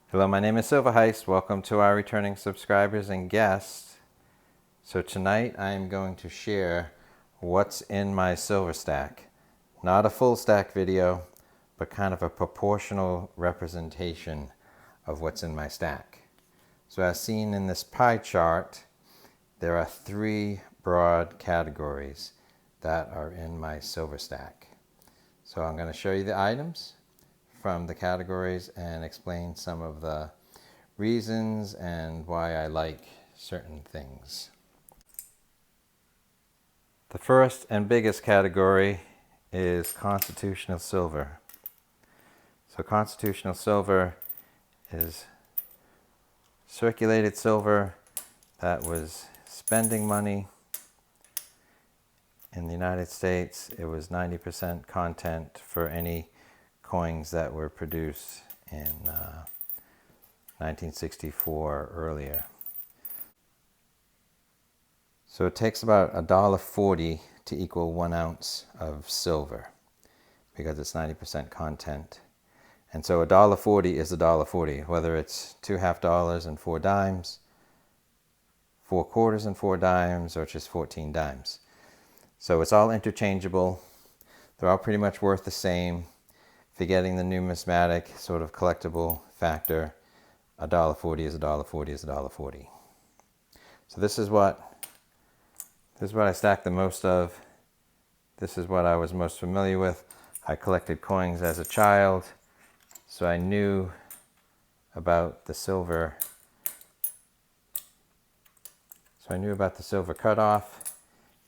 Hello, my name is Heist. Welcome to our returning subscribers and guests. So tonight I am going to share what's in my silver stack. Not a full stack video, but kind of a proportional representation of what's in my stack. So as seen in this pie chart, there are three broad categories that are in my silver stack. So I'm going to show you the items from the categories and explain some of the reasons and why I like certain things. The first and biggest category is constitutional silver. So constitutional silver is circulated silver that was spending money. In the United States, it was 90% content for any coins that were produced in 1964 or earlier. So it takes about $1.40 to equal 1 ounce of silver because it's 90% content. And so $1.40 is $1.40, whether it's 2 half dollars and 4 dimes, 4 quarters and 4 dimes, or just 14 dimes. So it's all interchangeable. They're all pretty much worth the same. Forgetting the numismatic sort of collectible factor, $1.40 is $1.40 is $1.40. So this is what I stack the most of. This is what I was most familiar with. I collected coins as a child, so I knew about the silver. So I knew about the silver cutoff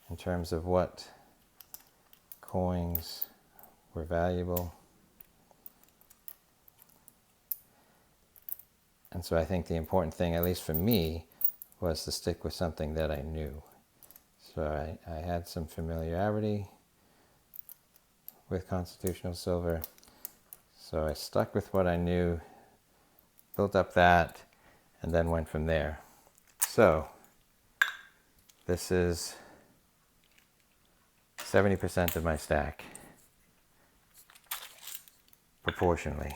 in terms of what coins were valuable. And so I think the important thing, at least for me, was to stick with something that I knew. So I had some familiarity with constitutional silver. So I stuck with what I knew, built up that, and then went from there. So this is 70% of my stack, proportionally.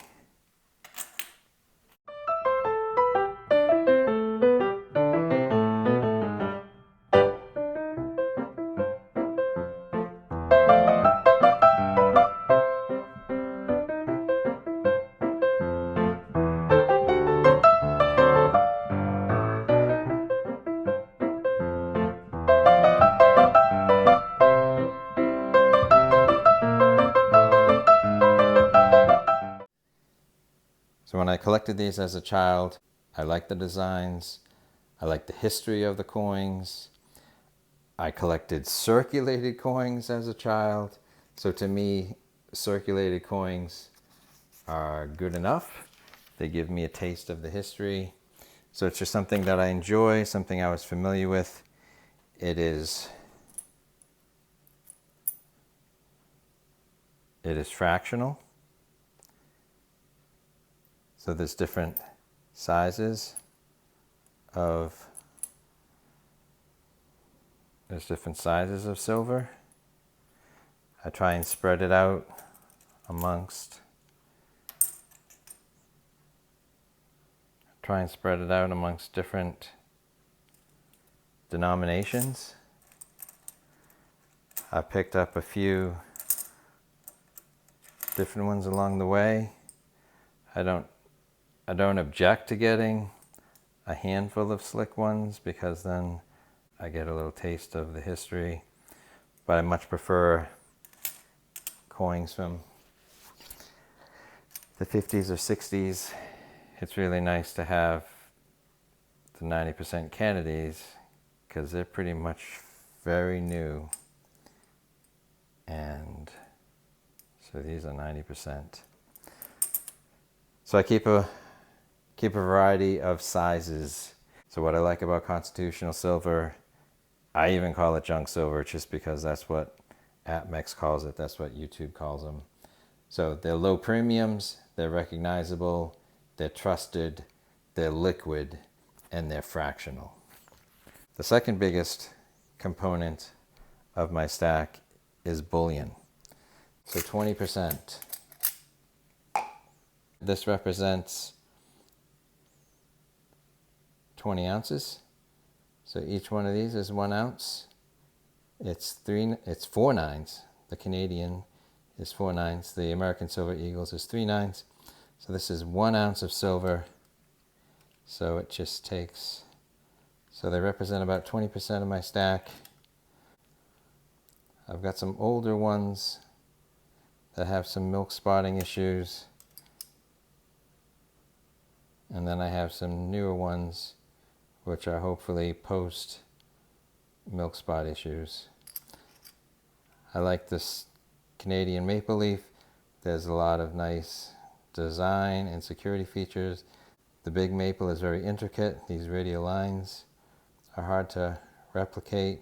So when I collected these as a child, I liked the designs, I liked the history of the coins. I collected circulated coins as a child. So to me, circulated coins are good enough. They give me a taste of the history. So it's just something that I enjoy, something I was familiar with. It is fractional. So there's different sizes of silver. I try and spread it out amongst different denominations. I picked up a few different ones along the way. I don't object to getting a handful of slick ones because then I get a little taste of the history, but I much prefer coins from the 50s or 60s. It's really nice to have the 90% Kennedys because they're pretty much very new, and so these are 90%. So I keep a variety of sizes. So what I like about constitutional silver, I even call it junk silver just because that's what AppMex calls it, that's what YouTube calls them. So they're low premiums, they're recognizable, they're trusted, they're liquid, and they're fractional. The second biggest component of my stack is bullion. So 20%. This represents 20 ounces. So each one of these is 1 ounce. It's 4 nines. The Canadian is 4 nines. The American Silver Eagles is 3 nines. So this is 1 ounce of silver. So it just takes, so they represent about 20% of my stack. I've got some older ones that have some milk spotting issues. And then I have some newer ones which are hopefully post milk spot issues. I like this Canadian maple leaf. There's a lot of nice design and security features. The big maple is very intricate. These radial lines are hard to replicate.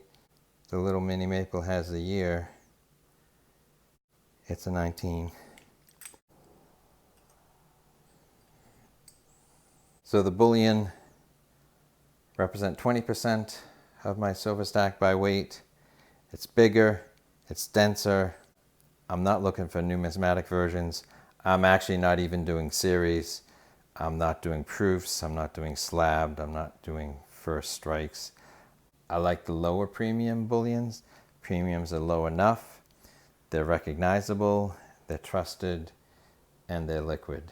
The little mini maple has the year. It's a 19. So the Bullion represent 20% of my silver stack by weight. It's bigger, it's denser. I'm not looking for numismatic versions. I'm actually not even doing series. I'm not doing proofs. I'm not doing slabbed. I'm not doing first strikes. I like the lower premium bullions. Premiums are low enough. They're recognizable, they're trusted, and they're liquid.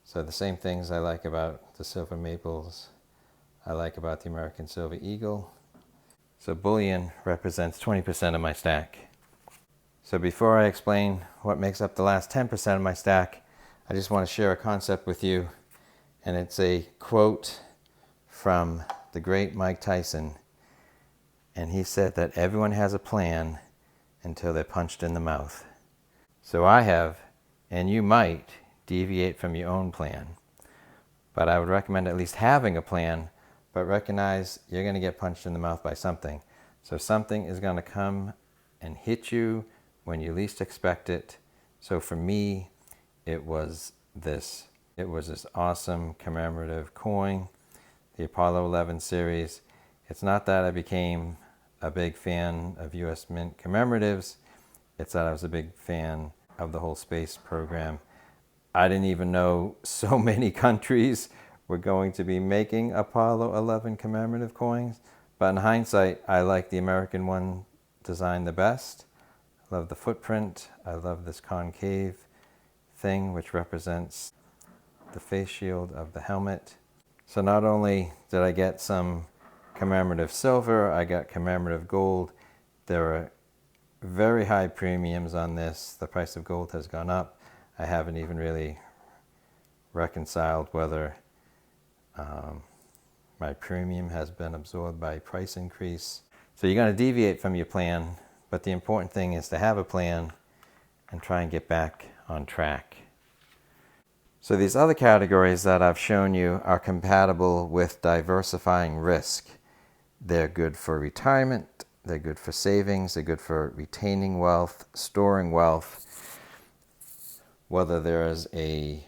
So the same things I like about the silver maples, I like about the American Silver Eagle. So bullion represents 20% of my stack. So before I explain what makes up the last 10% of my stack, I just want to share a concept with you. And it's a quote from the great Mike Tyson. And he said that everyone has a plan until they're punched in the mouth. So I have, and you might, deviate from your own plan. But I would recommend at least having a plan, but recognize you're going to get punched in the mouth by something. So something is going to come and hit you when you least expect it. So for me, it was this. It was this awesome commemorative coin, the Apollo 11 series. It's not that I became a big fan of US Mint commemoratives. It's that I was a big fan of the whole space program. I didn't even know so many countries were going to be making Apollo 11 commemorative coins. But in hindsight, I like the American one design the best. I love the footprint. I love this concave thing, which represents the face shield of the helmet. So not only did I get some commemorative silver, I got commemorative gold. There are very high premiums on this. The price of gold has gone up. I haven't even really reconciled whether my premium has been absorbed by price increase. So you're going to deviate from your plan, but the important thing is to have a plan and try and get back on track. So these other categories that I've shown you are compatible with diversifying risk. They're good for retirement, they're good for savings, they're good for retaining wealth, storing wealth. Whether there is a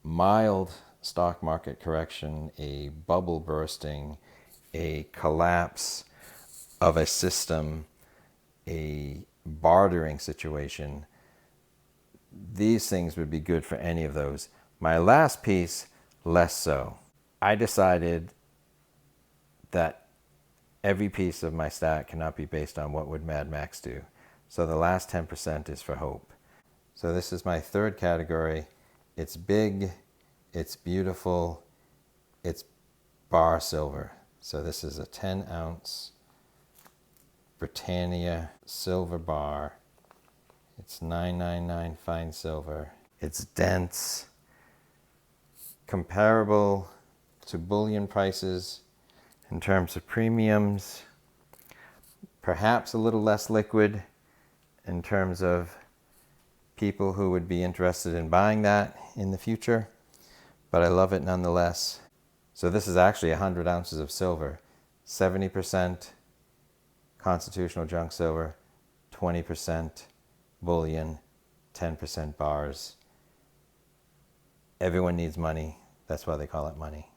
mild stock market correction, a bubble bursting, a collapse of a system, a bartering situation, these things would be good for any of those. My last piece, less so. I decided that every piece of my stack cannot be based on what would Mad Max do. So the last 10% is for hope. So this is my third category. It's big, it's beautiful, it's bar silver. So this is a 10 ounce Britannia silver bar. It's 999 fine silver. It's dense, comparable to bullion prices in terms of premiums, perhaps a little less liquid in terms of people who would be interested in buying that in the future, but I love it nonetheless. So this is actually 100 ounces of silver, 70% constitutional junk silver, 20% bullion, 10% bars. Everyone needs money. That's why they call it money.